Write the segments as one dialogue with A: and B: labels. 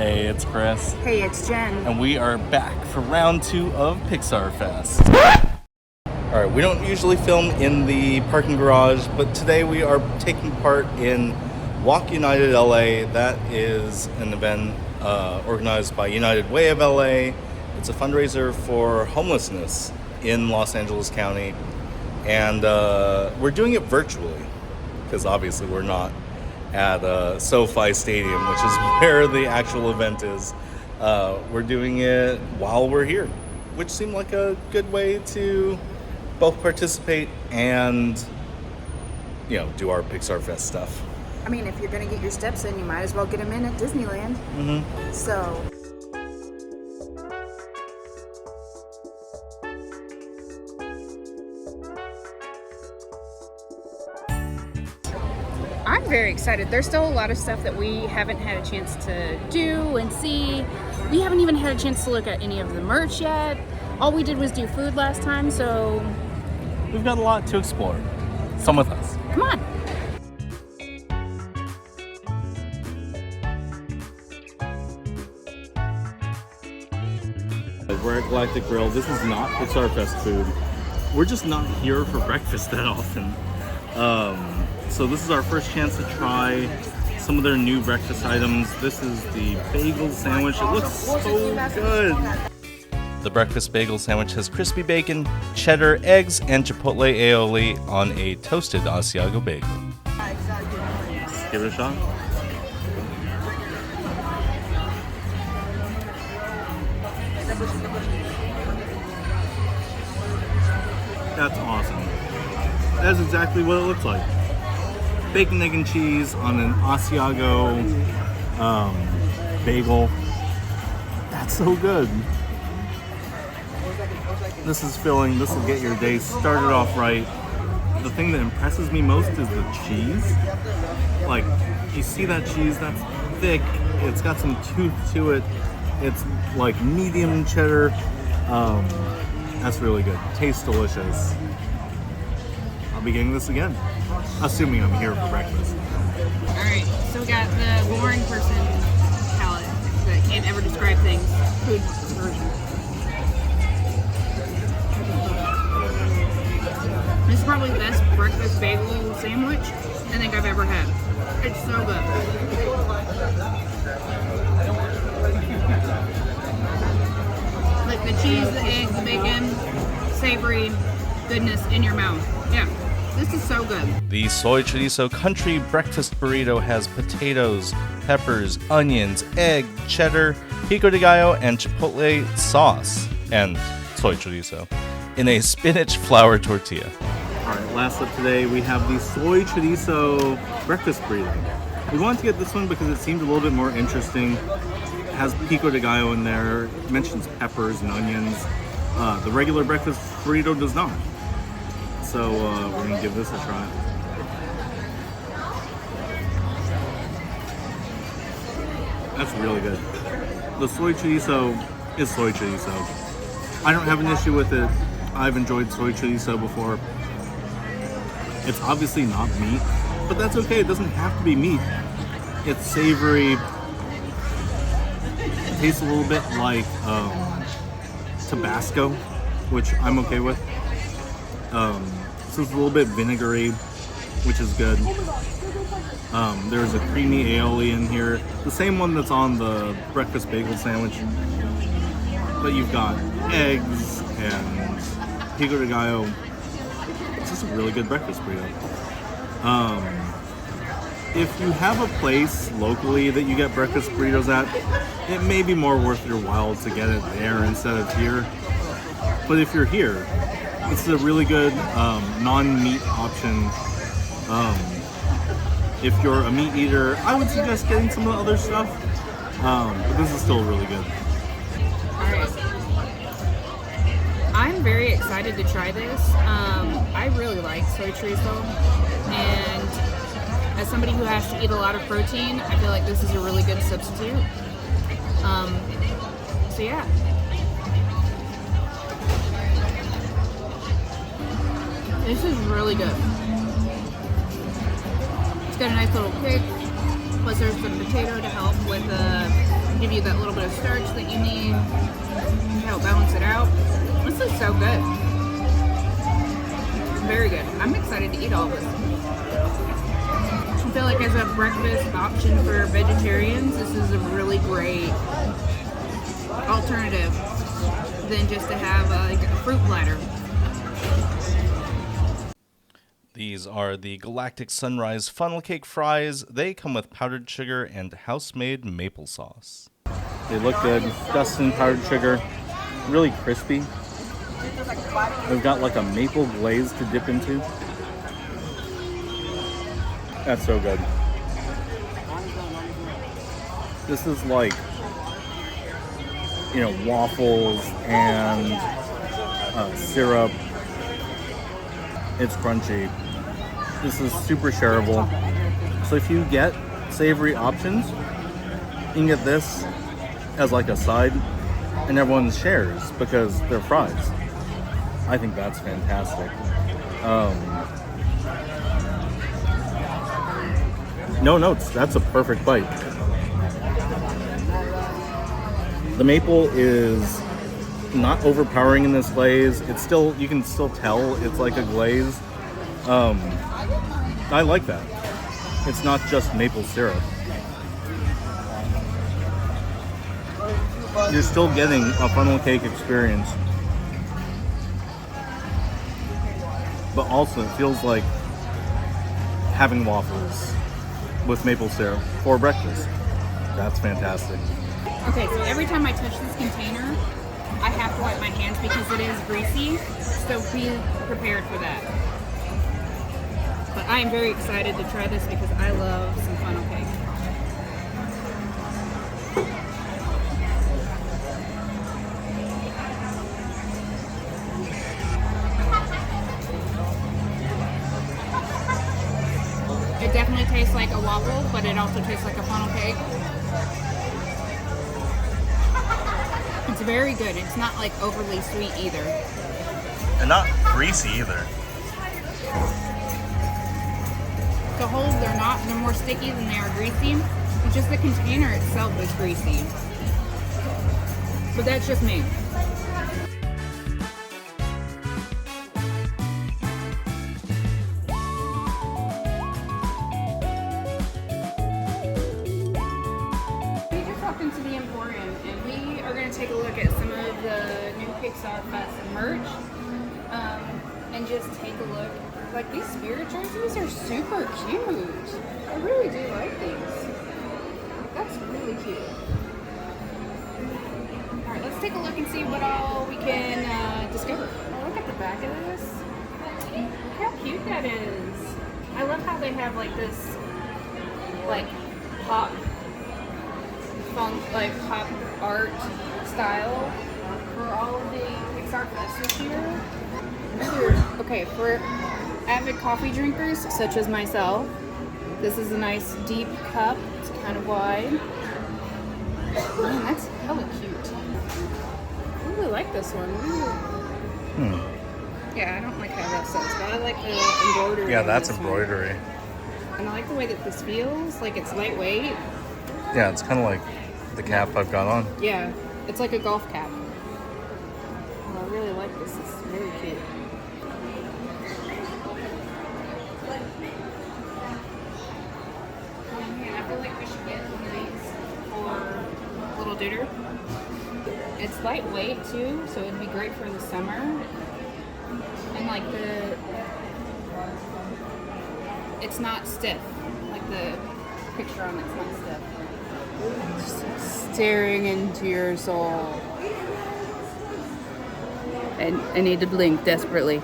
A: Hey, it's Chris.
B: Hey, it's Jen.
A: And we are back for round 2 of Pixar Fest. Alright, we don't usually film in the parking garage, but today we are taking part in Walk United LA. That is an event organized by United Way of LA. It's a fundraiser for homelessness in Los Angeles County. And we're doing it virtually, because obviously we're not at SoFi Stadium, which is where the actual event is. We're doing it while we're here, which seemed like a good way to both participate and, you know, do our Pixar Fest stuff.
B: I mean, if you're going to get your steps in, you might as well get them in at Disneyland.
A: Mm-hmm.
B: So... I'm very excited. There's still a lot of stuff that we haven't had a chance to do and see. We haven't even had a chance to look at any of the merch yet. All we did was do food last time, so...
A: We've got a lot to explore. Come with us.
B: Come on.
A: We're at Galactic Grill. This is not Pixar Fest food. We're just not here for breakfast that often. So this is our first chance to try some of their new breakfast items. This is the bagel sandwich. It looks so good. The breakfast bagel sandwich has crispy bacon, cheddar, eggs, and chipotle aioli on a toasted Asiago bagel. Let's give it a shot. That's awesome. That's exactly what it looks like. Bacon, egg, and cheese on an Asiago bagel. That's so good. This is filling. This will get your day started off right. The thing that impresses me most is the cheese. Like, you see that cheese? That's thick. It's got some tooth to it. It's like medium cheddar. That's really good. Tastes delicious. I'll be getting this again, assuming I'm here for breakfast.
B: Alright, so we got the boring person palate that can't ever describe things. Food version. This is probably the best breakfast bagel sandwich I think I've ever had. It's so good. Like the cheese, the eggs, the bacon, savory goodness in your mouth. Yeah, this is so good.
A: The soy chorizo country breakfast burrito has potatoes, peppers, onions, egg, cheddar, pico de gallo, and chipotle sauce, and soy chorizo, in a spinach flour tortilla. Alright, last up today, we have the soy chorizo breakfast burrito. We wanted to get this one because it seemed a little bit more interesting. It has pico de gallo in there, it mentions peppers and onions. The regular breakfast burrito does not. So we're going to give this a try. That's really good. The soy chorizo is soy chorizo. I don't have an issue with it. I've enjoyed soy chorizo before. It's obviously not meat, but that's okay. It doesn't have to be meat. It's savory. It tastes a little bit like Tabasco, which I'm okay with. So it's a little bit vinegary, which is good. There's a creamy aioli in here, the same one that's on the breakfast bagel sandwich. But you've got eggs and pico de gallo. It's just a really good breakfast burrito. If you have a place locally that you get breakfast burritos at, it may be more worth your while to get it there instead of here. But if you're here, this is a really good non-meat option. If you're a meat eater, I would suggest getting some of the other stuff. But this is still really good.
B: Alright. I'm very excited to try this. I really like soy chorizo, and as somebody who has to eat a lot of protein, I feel like this is a really good substitute. So yeah. This is really good. It's got a nice little kick, plus there's some potato to help with the give you that little bit of starch that you need to help balance it out. This is so good. Very good. I'm excited to eat all of this. I feel like as a breakfast option for vegetarians, this is a really great alternative than just to have like a fruit platter.
A: These are the Galactic Sunrise Funnel Cake Fries. They come with powdered sugar and house-made maple sauce. They look good. Dusted in powdered sugar. Really crispy. They've got like a maple glaze to dip into. That's so good. This is like, waffles and syrup. It's crunchy. This is super shareable. So if you get savory options, you can get this as like a side, and everyone shares because they're fries. I think that's fantastic. No notes. That's a perfect bite. The maple is not overpowering in this glaze. It's still, you can still tell it's like a glaze. I like that. It's not just maple syrup. You're still getting a funnel cake experience, but also it feels like having waffles with maple syrup for breakfast. That's fantastic.
B: Okay, so every time I touch this container, I have to wipe my hands because it is greasy, so be prepared for that. But I am very excited to try this because I love some funnel cake. It definitely tastes like a waffle, but it also tastes like a funnel cake. It's very good. It's not like overly sweet either.
A: And not greasy either.
B: The holes, they're more sticky than they are greasy. It's just the container itself is greasy. But that's just me. We just walked into the Emporium and we are going to take a look at some of the new Pixar Fest merch and just take a look. Like, these spirit jerseys are super cute. I really do like these. That's really cute. Alright, let's take a look and see what all we can discover. Oh, look at the back of this. Look how cute that is. I love how they have like this like pop funk, like pop art style for all of the Pixar Fest this year. Okay, for avid coffee drinkers such as myself, this is a nice deep cup. It's kind of wide. Man, that's hella cute. I really like this one. Yeah, I don't like how that sits, but I like the embroidery.
A: Yeah, that's
B: on this
A: embroidery.
B: one. And I like the way that this feels. Like, it's lightweight.
A: Yeah, it's kind of like the cap I've got on.
B: Yeah, it's like a golf cap. Well, I really like this. It's very cute. I feel like we should get one of these for Little Duder. It's lightweight too, so it'd be great for the summer. And like it's not stiff. Like the picture on it's not stiff. Just staring into your soul. And I need to blink desperately.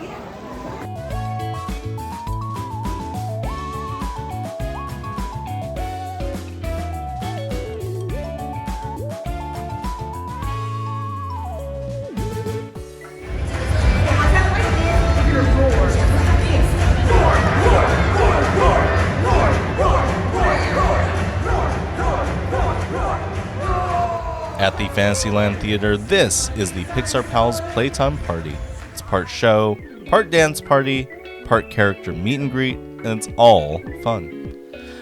A: At the Fantasyland Theater, this is the Pixar Pals Playtime Party. It's part show, part dance party, part character meet and greet, and it's all fun.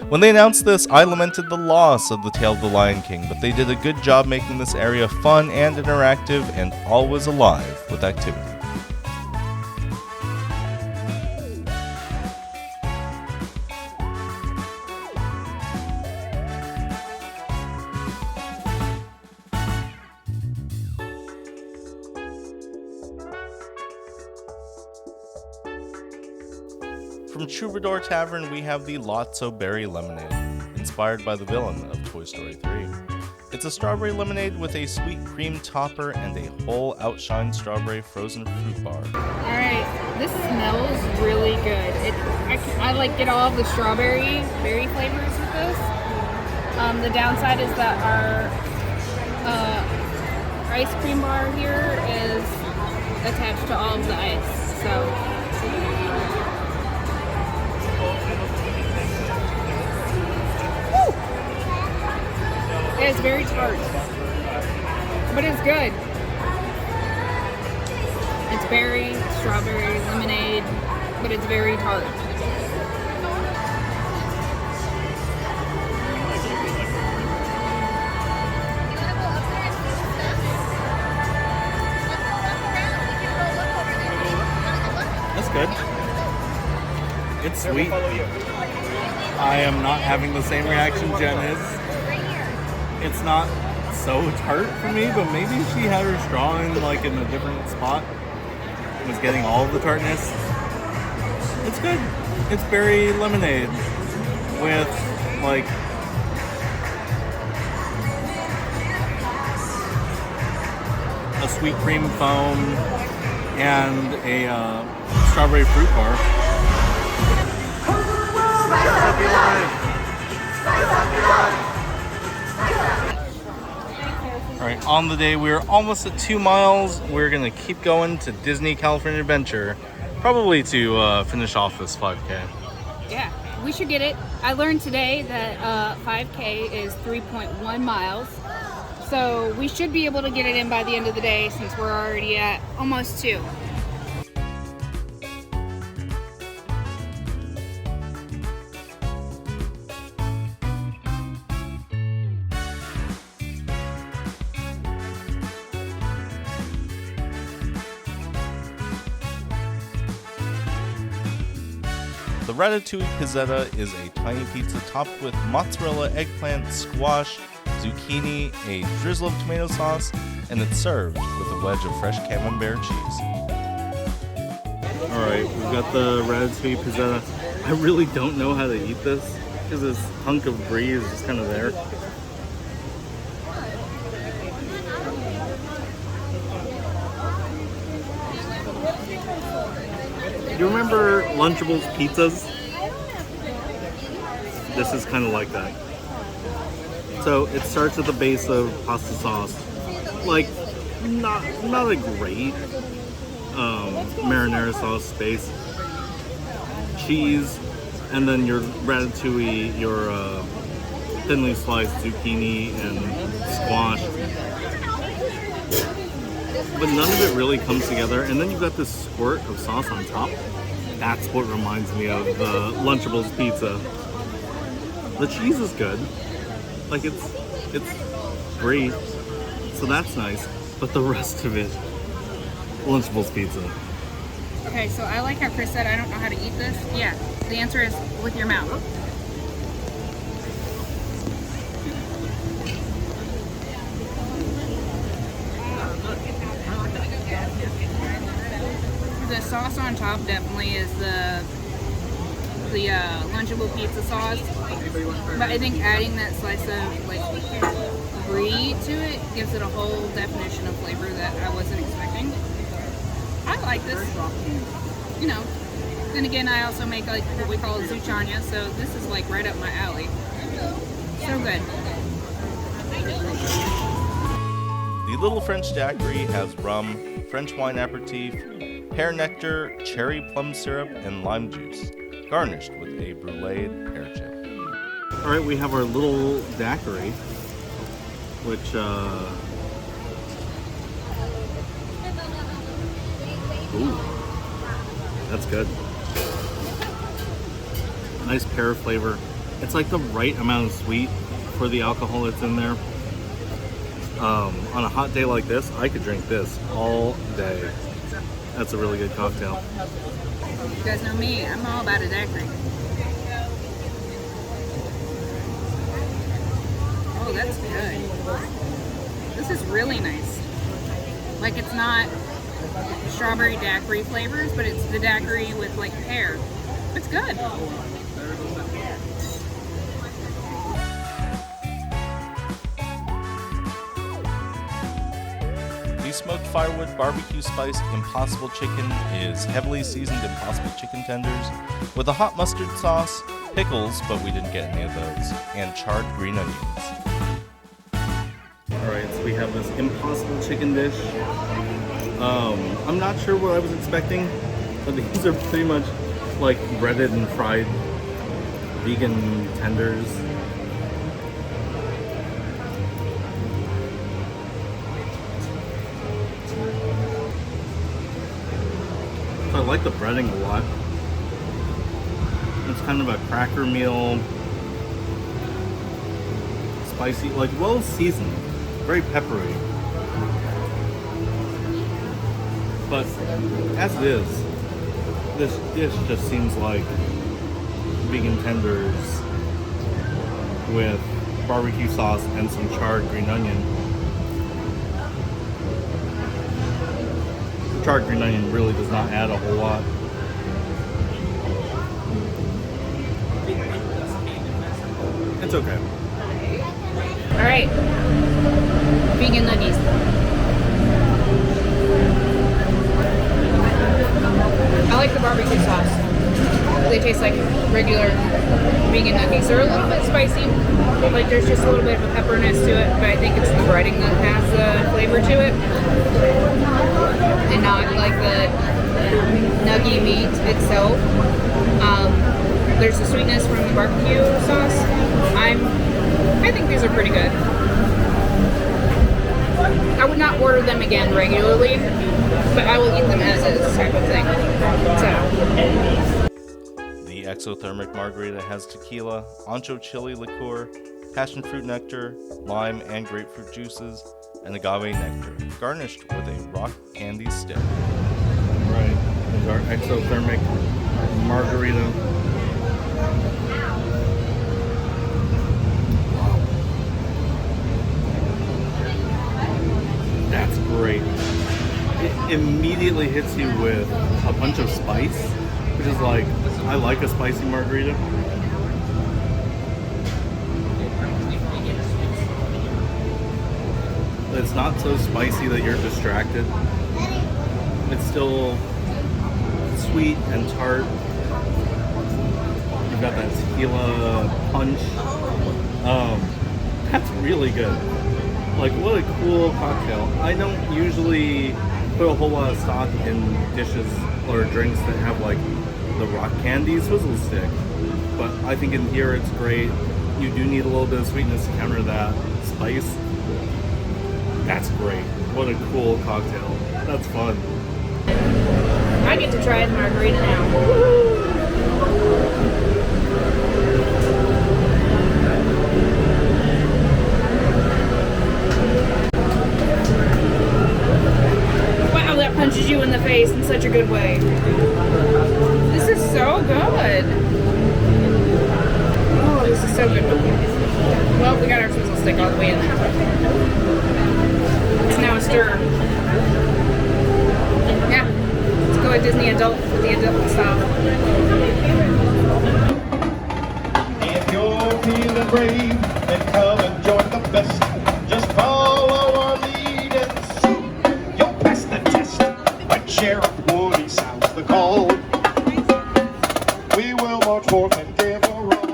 A: When they announced this, I lamented the loss of the Tale of the Lion King, but they did a good job making this area fun and interactive and always alive with activity. From Troubadour Tavern, we have the Lotso Berry Lemonade, inspired by the villain of Toy Story 3. It's a strawberry lemonade with a sweet cream topper and a whole outshined strawberry frozen fruit bar.
B: Alright, this smells really good. I like get all of the strawberry berry flavors with this. The downside is that our ice cream bar here is attached to all of the ice, so... It's very tart, but it's good. It's berry, strawberry, lemonade, but it's very tart.
A: That's good. It's sweet. I am not having the same reaction Jen is. It's not so tart for me, but maybe she had her straw in like in a different spot. Was getting all of the tartness. It's good. It's berry lemonade with like a sweet cream foam and a strawberry fruit bar. Alright, on the day we're almost at 2 miles. We're gonna keep going to Disney California Adventure, probably to finish off this 5K.
B: Yeah, we should get it. I learned today that 5K is 3.1 miles. So we should be able to get it in by the end of the day since we're already at almost 2.
A: The Ratatouille Pizzetta is a tiny pizza topped with mozzarella, eggplant, squash, zucchini, a drizzle of tomato sauce, and it's served with a wedge of fresh camembert cheese. Alright, we've got the Ratatouille Pizzetta. I really don't know how to eat this because this hunk of brie is just kind of there. Do you remember Lunchables pizzas? This is kind of like that. So it starts at the base of pasta sauce. Like, not a great marinara sauce base. Cheese, and then your ratatouille, your thinly sliced zucchini and squash. But none of it really comes together, and then you've got this squirt of sauce on top. That's what reminds me of the Lunchables pizza. The cheese is good, like it's brie, so that's nice. But the rest of it, Lunchables pizza.
B: Okay, so I like how Chris said I don't know how to eat this. Yeah, the answer is with your mouth. The sauce on top definitely is the Lunchable pizza sauce, but I think adding that slice of like brie to it gives it a whole definition of flavor that I wasn't expecting. I like this, you know. Then again, I also make like what we call zucchini, so this is like right up my alley. So good.
A: The Little French Daiquiri has rum, French wine aperitif, pear nectar, cherry plum syrup, and lime juice, garnished with a bruleed pear chip. All right, we have our little daiquiri, which ooh, that's good. Nice pear flavor. It's like the right amount of sweet for the alcohol that's in there. On a hot day like this, I could drink this all day. That's a really good cocktail.
B: You guys know me, I'm all about a daiquiri. Oh, that's good. This is really nice. Like, it's not strawberry daiquiri flavors, but it's the daiquiri with like pear. It's good.
A: The smoked firewood barbecue spiced Impossible Chicken is heavily seasoned Impossible Chicken tenders with a hot mustard sauce, pickles, but we didn't get any of those, and charred green onions. Alright, so we have this Impossible Chicken dish. I'm not sure what I was expecting, but these are pretty much like breaded and fried vegan tenders. So I like the breading a lot. It's kind of a cracker meal, spicy, like well seasoned, very peppery. But as it is, this dish just seems like vegan tenders with barbecue sauce and some charred green onion. The charred green onion really does not add a whole lot. It's okay.
B: Alright. Vegan nuggies. I like the barbecue sauce. They taste like regular vegan nuggets. They're a little bit spicy. Like there's just a little bit of a pepperness to it, but I think it's the breading that has the flavor to it. And not like the nuggy meat itself. There's the sweetness from the barbecue sauce. I think these are pretty good. I would not order them again regularly, but I will eat them as is type of thing. So.
A: The exothermic margarita has tequila, ancho chili liqueur, passion fruit nectar, lime and grapefruit juices, and agave nectar, garnished with a rock candy stick. Right, there's our exothermic margarita. That's great. It immediately hits you with a bunch of spice, which is like, I like a spicy margarita. It's not so spicy that you're distracted. It's still sweet and tart. You've got that tequila punch. That's really good. Like, what a cool cocktail. I don't usually put a whole lot of stock in dishes or drinks that have like the rock candy swizzle stick, but I think in here it's great. You do need a little bit of sweetness to counter that spice. That's great. What a cool cocktail. That's fun.
B: I get to try the margarita now. Woo-hoo! Wow, that punches you in the face in such a good way. This is so good. Oh, this is so good. Well, we got our swizzle stick all the way in there. It's now a stir. Yeah, let's go with Disney adult with the adult style.
C: If you're feeling brave, then come and join the best. Just follow our lead and soon you'll pass the test. When Sheriff Woody sounds the call, we will march forth and give a roll.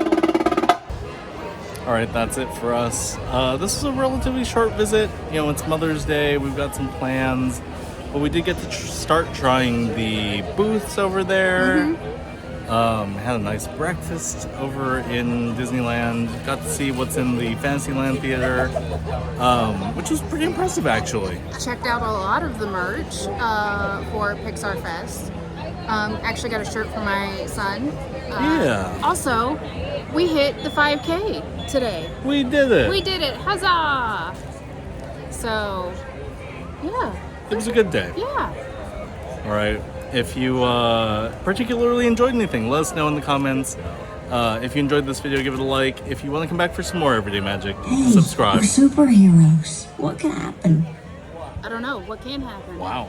A: Alright, that's it for us. This is a relatively short visit. You know, it's Mother's Day, we've got some plans, but we did get to start trying the booths over there. Had a nice breakfast over in Disneyland. Got to see what's in the Fantasyland Theater, which was pretty impressive actually.
B: Checked out a lot of the merch for Pixar Fest. Actually got a shirt for my son.
A: Yeah.
B: Also, We hit the 5K today.
A: We did it.
B: We did it. Huzzah! So, yeah.
A: It was a good day.
B: Yeah.
A: All right. If you particularly enjoyed anything, let us know in the comments. If you enjoyed this video, give it a like. If you want to come back for some more Everyday Magic, subscribe.
D: We're superheroes. What can happen?
B: I don't know. What can happen?
A: Wow.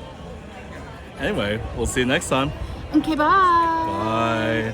A: Anyway, we'll see you next time.
B: Okay, bye.
A: Bye.